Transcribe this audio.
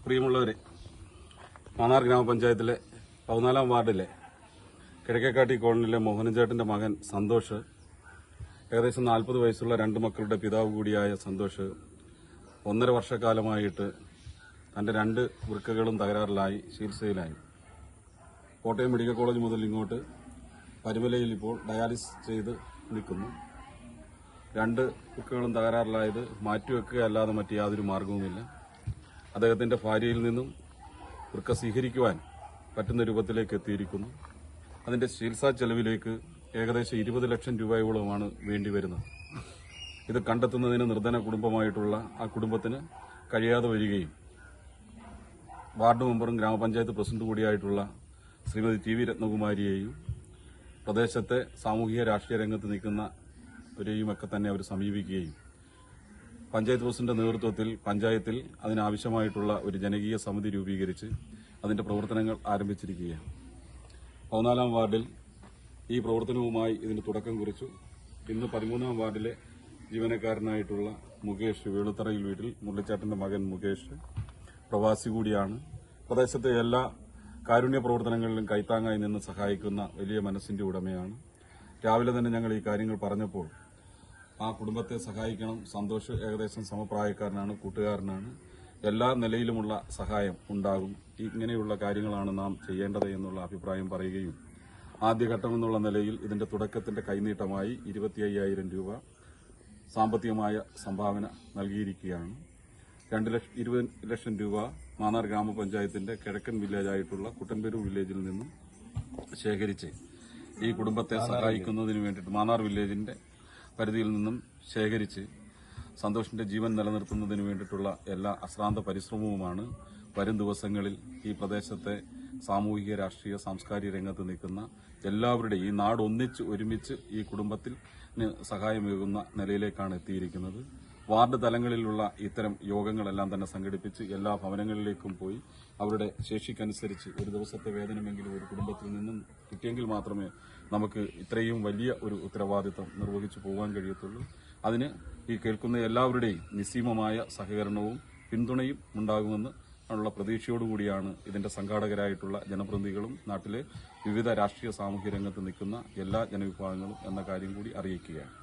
പ്രിയമുള്ളവരെ, മാന്നാർ ഗ്രാമപഞ്ചായത്തിലെ 14-ാം വാർഡിലെ കിഴക്കേക്കാട്ടി കോളനിയിലെ മോഹനചേട്ടന്റെ മകൻ സന്തോഷ്, ഏകദേശം 40 വയസ്സുള്ള 2 മക്കളുടെ പിതാവ് കൂടിയായ സന്തോഷ് 1.5 വർഷക്കാലമായിട്ട് തന്റെ 2 വൃക്കകളും തകരാറിലായി ചികിത്സയിലായി. കോട്ടയം മെഡിക്കൽ കോളേജ് മുതൽ ഇങ്ങോട്ട് പരുമലയിൽ ഇപ്പോൾ ഡയാലിസിസ് ചെയ്ത് നിൽക്കുന്നു. 2 വൃക്കകളും തകരാറിലായത് മാറ്റിവെക്കുക അല്ലാതെ മറ്റ് യാതൊരു മാർഗവുമില്ല. അദ്ദേഹത്തിന്റെ ഭാര്യയിൽ നിന്നും വൃക്ക സ്വീകരിക്കുവാൻ പറ്റുന്ന രൂപത്തിലേക്ക് എത്തിയിരിക്കുന്നു. അതിന്റെ ചികിത്സാ ചെലവിലേക്ക് ഏകദേശം 20 ലക്ഷം രൂപയോളമാണ് വേണ്ടിവരുന്നത്. ഇത് കണ്ടെത്തുന്നതിന് നിർധന കുടുംബമായിട്ടുള്ള ആ കുടുംബത്തിന് കഴിയാതെ വരികയും വാർഡ് മെമ്പറും ഗ്രാമപഞ്ചായത്ത് പ്രസിഡന്റ് കൂടിയായിട്ടുള്ള ശ്രീമതി ടി വി രത്നകുമാരിയെയും പ്രദേശത്തെ സാമൂഹിക രാഷ്ട്രീയ രംഗത്ത് നിൽക്കുന്നവരെയുമൊക്കെ തന്നെ അവർ സമീപിക്കുകയും പഞ്ചായത്ത് പ്രസിഡന്റ് നേതൃത്വത്തിൽ പഞ്ചായത്തിൽ അതിനാവശ്യമായിട്ടുള്ള ഒരു ജനകീയ സമിതി രൂപീകരിച്ച് അതിന്റെ പ്രവർത്തനങ്ങൾ ആരംഭിച്ചിരിക്കുകയാണ്. 14-ാം വാർഡിൽ ഈ പ്രവർത്തനവുമായി ഇതിന് തുടക്കം കുറിച്ചു. ഇന്ന് 13-ാം വാർഡിലെ ജീവനക്കാരനായിട്ടുള്ള മുകേഷ്, വേളുത്തറയിൽ വീട്ടിൽ മുരളിച്ചേട്ടന്റെ മകൻ മുകേഷ് പ്രവാസി കൂടിയാണ്. പ്രദേശത്തെ എല്ലാ കാരുണ്യ പ്രവർത്തനങ്ങളിലും കൈത്താങ്ങായി നിന്ന് സഹായിക്കുന്ന വലിയ മനസ്സിന്റെ ഉടമയാണ്. രാവിലെ തന്നെ ഞങ്ങൾ ഈ കാര്യങ്ങൾ പറഞ്ഞപ്പോൾ ആ കുടുംബത്തെ സഹായിക്കണം. സന്തോഷ് ഏകദേശം സമപ്രായക്കാരനാണ്, കൂട്ടുകാരനാണ്. എല്ലാ നിലയിലുമുള്ള സഹായം ഉണ്ടാകും. ഇങ്ങനെയുള്ള കാര്യങ്ങളാണ് നാം ചെയ്യേണ്ടത് എന്നുള്ള അഭിപ്രായം പറയുകയും ആദ്യഘട്ടമെന്നുള്ള നിലയിൽ ഇതിന്റെ തുടക്കത്തിന്റെ കൈനീട്ടമായി 25,000 രൂപ സാമ്പത്തികമായ സംഭാവന നൽകിയിരിക്കുകയാണ്. 20 ലക്ഷം രൂപ മാന്നാർ ഗ്രാമപഞ്ചായത്തിന്റെ കിഴക്കൻ വില്ലേജായിട്ടുള്ള കുട്ടൻപേരൂർ വില്ലേജിൽ നിന്നും ശേഖരിച്ച് ഈ കുടുംബത്തെ സഹായിക്കുന്നതിന് വേണ്ടിയിട്ട് മാന്നാർ വില്ലേജിന്റെ പരിധിയിൽ നിന്നും ശേഖരിച്ച് സന്തോഷിന്റെ ജീവൻ നിലനിർത്തുന്നതിന് വേണ്ടിയിട്ടുള്ള എല്ലാ അശ്രാന്ത പരിശ്രമവുമാണ് വരും ദിവസങ്ങളിൽ ഈ പ്രദേശത്തെ സാമൂഹിക രാഷ്ട്രീയ സാംസ്കാരിക രംഗത്ത് നിൽക്കുന്ന എല്ലാവരുടെയും ഈ നാട് ഒരുമിച്ച് ഈ കുടുംബത്തിന് സഹായമേകുന്ന നിലയിലേക്കാണ് എത്തിയിരിക്കുന്നത്. വാർഡ് തലങ്ങളിലുള്ള ഇത്തരം യോഗങ്ങളെല്ലാം തന്നെ സംഘടിപ്പിച്ച് എല്ലാ ഭവനങ്ങളിലേക്കും പോയി അവരുടെ ശേഷിക്കനുസരിച്ച് ഒരു ദിവസത്തെ വേതനമെങ്കിലും ഒരു കുടുംബത്തിൽ നിന്നും കിട്ടിയെങ്കിൽ മാത്രമേ നമുക്ക് ഇത്രയും വലിയ ഒരു ഉത്തരവാദിത്തം നിർവഹിച്ചു പോകാൻ കഴിയത്തുള്ളൂ. അതിന് ഈ കേൾക്കുന്ന എല്ലാവരുടെയും നിസ്സീമമായ സഹകരണവും പിന്തുണയും ഉണ്ടാകുമെന്ന് ഉള്ള പ്രതീക്ഷയോടുകൂടിയാണ് ഇതിന്റെ സംഘാടകരായിട്ടുള്ള ജനപ്രതിനിധികളും നാട്ടിലെ വിവിധ രാഷ്ട്രീയ സാമൂഹ്യ രംഗത്ത് നിൽക്കുന്ന എല്ലാ ജനവിഭാഗങ്ങളും എന്ന കാര്യം കൂടി അറിയിക്കുകയാണ്.